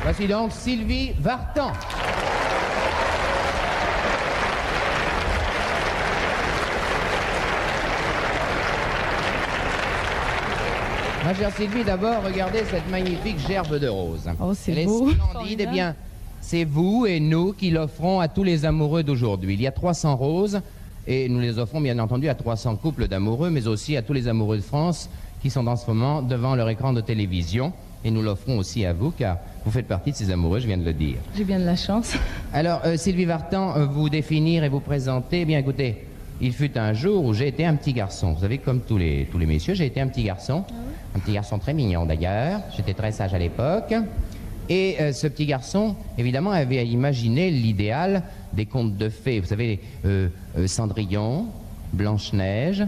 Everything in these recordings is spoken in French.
Voici donc Sylvie Vartan. Ma chère Sylvie, d'abord, regardez cette magnifique gerbe de roses. Oh, c'est Elle beau. est splendide. Eh bien, c'est vous et nous qui l'offrons à tous les amoureux d'aujourd'hui. Il y a 300 roses et nous les offrons bien entendu à 300 couples d'amoureux, mais aussi à tous les amoureux de France qui sont en ce moment devant leur écran de télévision. Et nous l'offrons aussi à vous, car vous faites partie de ces amoureux, je viens de le dire. J'ai bien de la chance. Alors, Sylvie Vartan, vous définir et vous présenter, eh bien écoutez, il fut un jour où j'ai été un petit garçon. Vous savez, comme tous les messieurs, j'ai été un petit garçon. Un petit garçon très mignon d'ailleurs. J'étais très sage à l'époque. Et ce petit garçon, évidemment, avait imaginé l'idéal des contes de fées. Vous savez, Cendrillon, Blanche-Neige.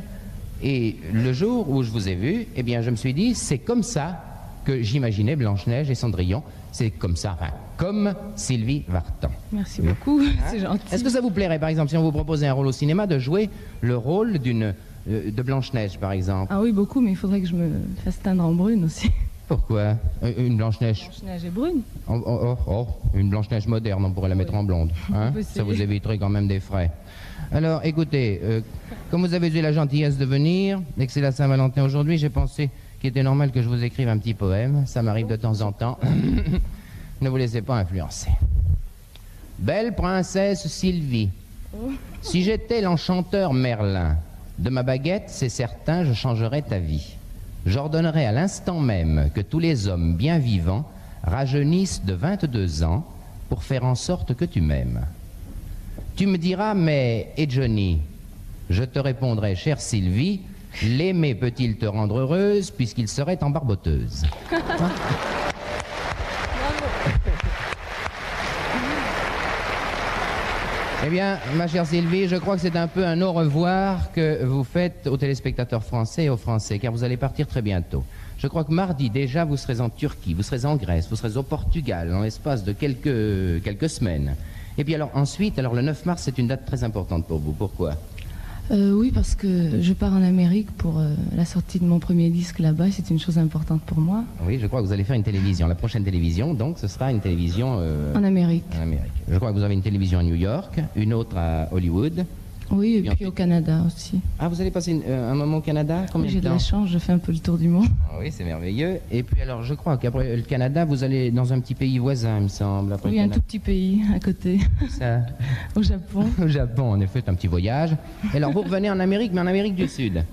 Et le jour où je vous ai vu, eh bien, je me suis dit, c'est comme ça que j'imaginais Blanche-Neige et Cendrillon. C'est comme ça, enfin, comme Sylvie Vartan. Merci beaucoup, c'est gentil. Est-ce que ça vous plairait, par exemple, si on vous proposait un rôle au cinéma, de jouer le rôle de Blanche-Neige, par exemple? Ah oui, beaucoup, mais il faudrait que je me fasse teindre en brune aussi. Pourquoi? Une Blanche-Neige? Blanche-Neige est brune. Une Blanche-Neige moderne, on pourrait la mettre en blonde. Hein? Ça vous éviterait quand même des frais. Alors, écoutez, comme vous avez eu la gentillesse de venir, et que c'est la Saint-Valentin aujourd'hui, j'ai pensé qu'il était normal que je vous écrive un petit poème. Ça m'arrive de temps en temps. Ne vous laissez pas influencer. Belle princesse Sylvie, si j'étais l'enchanteur Merlin, de ma baguette, c'est certain, je changerais ta vie. J'ordonnerais à l'instant même que tous les hommes bien vivants rajeunissent de 22 ans pour faire en sorte que tu m'aimes. Tu me diras, mais, et Johnny? Je te répondrai, chère Sylvie, l'aimer peut-il te rendre heureuse puisqu'il serait en barboteuse? Eh bien, ma chère Sylvie, je crois que c'est un peu un au revoir que vous faites aux téléspectateurs français et aux Français, car vous allez partir très bientôt. Je crois que mardi, déjà, vous serez en Turquie, vous serez en Grèce, vous serez au Portugal, en l'espace de quelques semaines. Et puis alors, ensuite, le 9 mars, c'est une date très importante pour vous. Pourquoi? Oui, parce que je pars en Amérique pour la sortie de mon premier disque là-bas, c'est une chose importante pour moi. Oui, je crois que vous allez faire une télévision. La prochaine télévision, donc, ce sera une télévision... En Amérique. En Amérique. Je crois que vous avez une télévision à New York, une autre à Hollywood. Oui, et puis au Canada aussi. Ah, vous allez passer un moment au Canada? Combien J'ai de de la temps? chance, je fais un peu le tour du monde. Ah oui, c'est merveilleux. Et puis alors, je crois qu'après le Canada, vous allez dans un petit pays voisin, il me semble. Après Oui, un tout petit pays à côté, Ça... au Japon. Au Japon, en effet, c'est un petit voyage. Et alors, vous revenez en Amérique, mais en Amérique du Sud.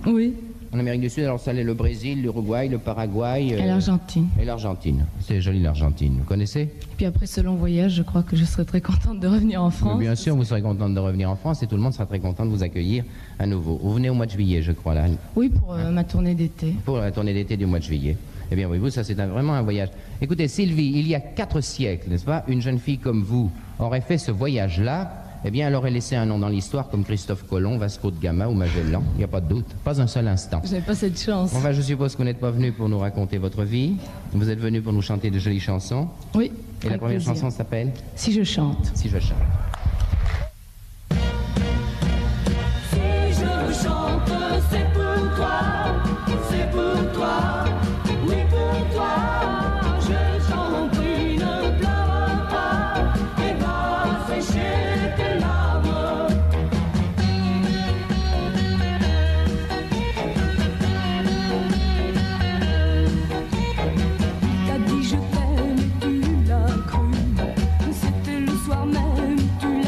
Oui, En Amérique du Sud, alors ça allait le Brésil, l'Uruguay, le Paraguay... et l'Argentine. Et l'Argentine. C'est joli, l'Argentine. Vous connaissez? Puis après ce long voyage, je crois que je serai très contente de revenir en France. Mais bien sûr, vous serez contente de revenir en France et tout le monde sera très content de vous accueillir à nouveau. Vous venez au mois de juillet, je crois, là. Oui, pour ma tournée d'été. Pour la tournée d'été du mois de juillet. Eh bien, oui, vous, ça, c'est vraiment un voyage. Écoutez, Sylvie, il y a 4 siècles, n'est-ce pas, une jeune fille comme vous aurait fait ce voyage-là, eh bien, elle aurait laissé un nom dans l'histoire comme Christophe Colomb, Vasco de Gama ou Magellan. Il n'y a pas de doute, pas un seul instant. Je n'ai pas cette chance. Enfin, je suppose que vous n'êtes pas venu pour nous raconter votre vie. Vous êtes venu pour nous chanter de jolies chansons. Oui. Et la avec première plaisir. chanson s'appelle Si je chante. Si je chante. Si je chante, c'est pour toi, c'est pour toi, oui pour toi. Je chante, ne pleure pas et va sécher tes larmes. T'as dit je t'aime, tu l'as cru. C'était le soir même, tu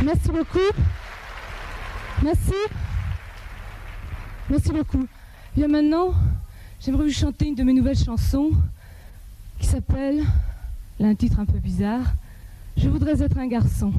Merci beaucoup. Merci. Merci beaucoup. Bien maintenant, j'aimerais vous chanter une de mes nouvelles chansons qui s'appelle, elle a un titre un peu bizarre, Je voudrais être un garçon.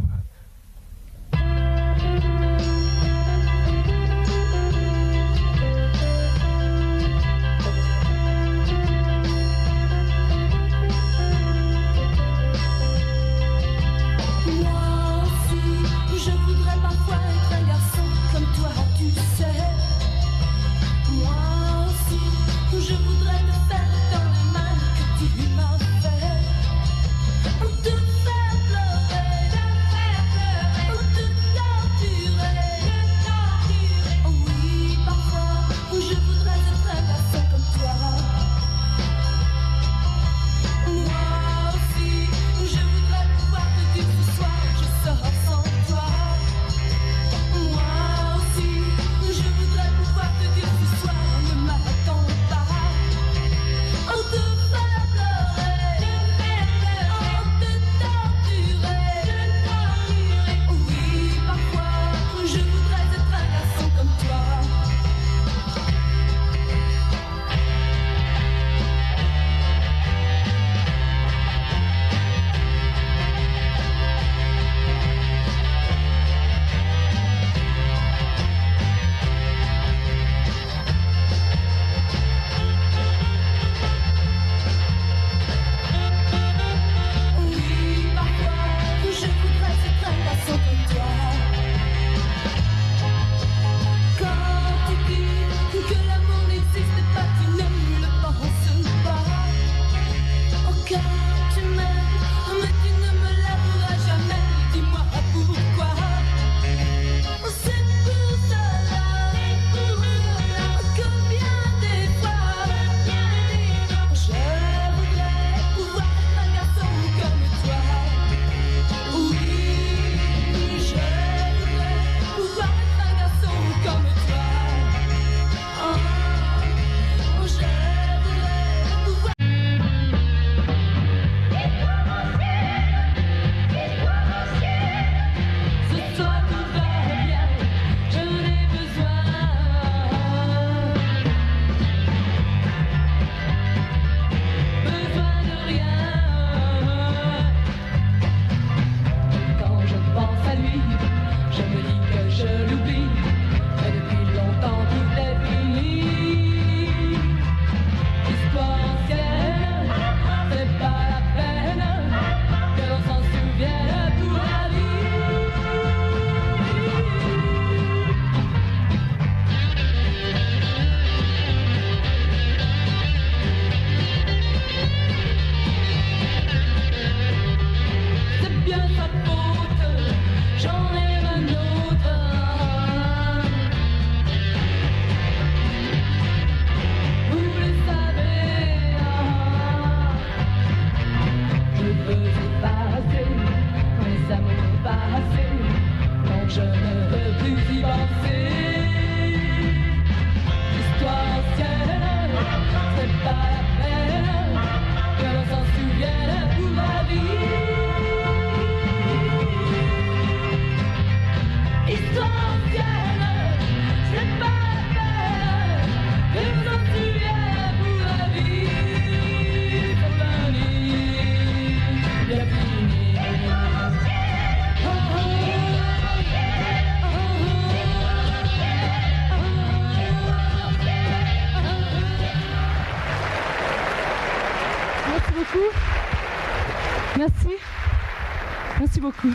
Merci beaucoup.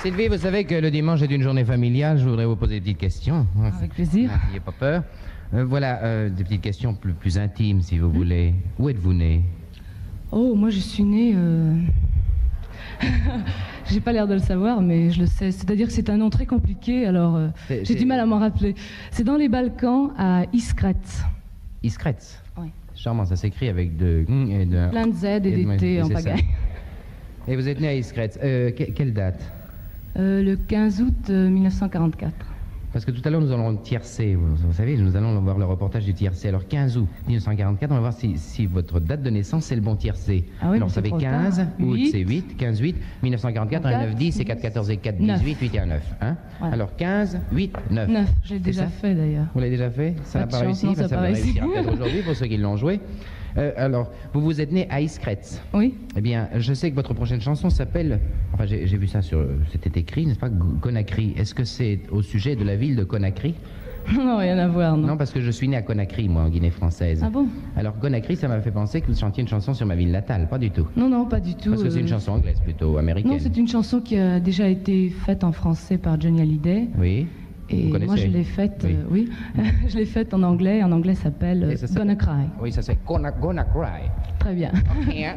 Sylvie, vous savez que le dimanche est une journée familiale. Je voudrais vous poser des petites questions. Avec plaisir. N'ayez pas peur. Voilà, des petites questions plus intimes, si vous voulez. Où êtes-vous née? Oh, moi je suis née... J'ai pas l'air de le savoir, mais je le sais. C'est-à-dire que c'est un nom très compliqué, alors j'ai du mal à m'en rappeler. C'est dans les Balkans, à Iskret. Iskret? Oui. Charmant, ça s'écrit avec de... Plein de Z et des T en pagaille. Et vous êtes né à Iskret. Quelle date? Le 15 août 1944. Parce que tout à l'heure, nous allons tiercer. Vous savez, nous allons voir le reportage du tiercé. Alors, 15 août 1944, on va voir si votre date de naissance, c'est le bon tiercé. Ah oui, alors, vous savez, 15, août, c'est 8, 15, 8, 1944, 1, 9, 10, c'est 4, 14 et 4, 18, 8 et 1, 9. Hein? Ouais. Alors, 15, 8, 9. 9, j'ai déjà fait d'ailleurs. Vous l'avez déjà fait? Ça n'a Pas pas de réussi? chance, non, ça Ça n'a va pas réussi. réussir peut-être aujourd'hui pour ceux qui l'ont joué. Alors, vous vous êtes né à Iskretz. Oui. Eh bien, je sais que votre prochaine chanson s'appelle... Enfin, j'ai vu ça sur... C'était écrit, n'est-ce pas? Conakry. Est-ce que c'est au sujet de la ville de Conakry? Non, rien à voir, non. Non, parce que je suis né à Conakry, moi, en Guinée française. Ah bon? Alors, Conakry, ça m'a fait penser que vous chantiez une chanson sur ma ville natale. Pas du tout. Non, non, pas du tout. Parce que c'est une chanson anglaise, plutôt américaine. Non, c'est une chanson qui a déjà été faite en français par Johnny Hallyday. Oui. Et Vous connaissez? moi, je l'ai faite, Oui. je l'ai faite en anglais. En anglais, ça s'appelle Et ça s'appelle- Gonna Cry. Oui, ça c'est Gonna Cry. Très bien. Ok, hein?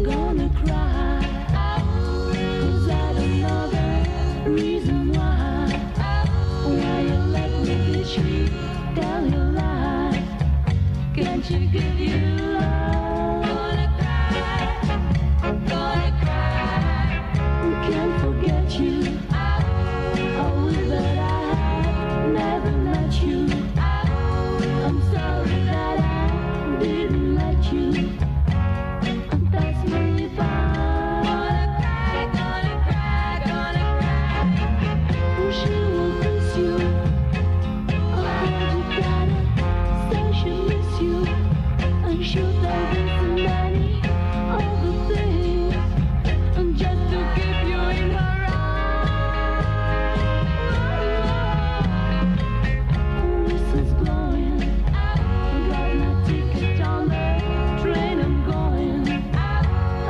Gonna cry, 'cause I don't know the reason why you let me bitch me, tell you lies. Can't you give you love? Gonna cry, can't forget you. I wish that I had never met you. I'm sorry that I didn't let you. That's me fine. Gonna cry. She will miss you. I hold you tight, say she miss you, and she'll tell me so many other things, and just to keep you in her arms. Whistle's blowing, got my ticket on the train I'm going.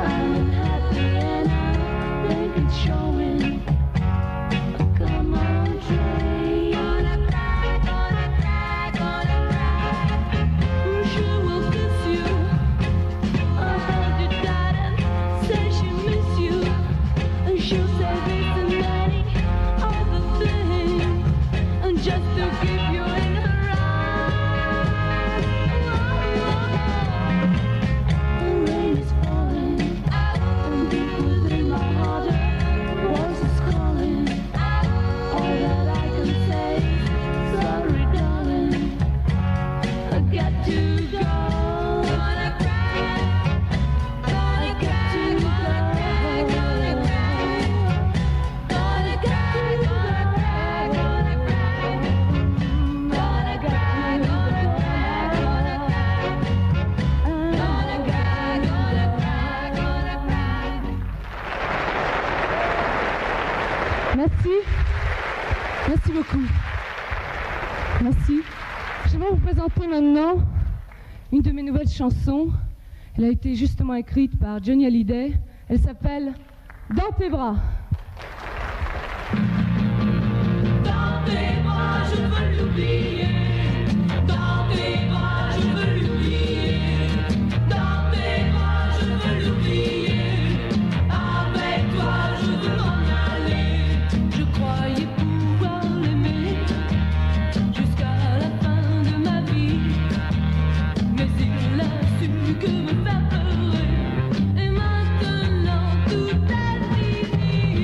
I'm unhappy and I think it's showing. Come on, train. Gonna cry. She will kiss you. I'll hold you tight and say she miss you. And she'll say this and many other things, and just to keep you in her arms. The rain is falling, and deep within my heart a voice is calling. All that I can say is sorry, darling. I got to go. Gonna cry. I got to go. Gonna cry. Gonna cry. Gonna Merci. Merci beaucoup. Merci. J'aimerais vous présenter maintenant une de mes nouvelles chansons. Elle a été justement écrite par Johnny Hallyday. Elle s'appelle Dans tes bras. Dans tes bras, je veux l'oublier. Dans tes bras, je veux l'oublier. Dans tes bras, je veux l'oublier. Avec toi, je veux m'en aller. Je croyais pouvoir l'aimer jusqu'à la fin de ma vie. Mais il a su que me faire pleurer. Et maintenant tout est fini.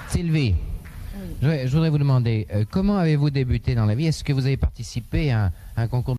Sylvie, je voudrais vous demander, comment avez-vous débuté dans la vie? Est-ce que vous avez participé à un concours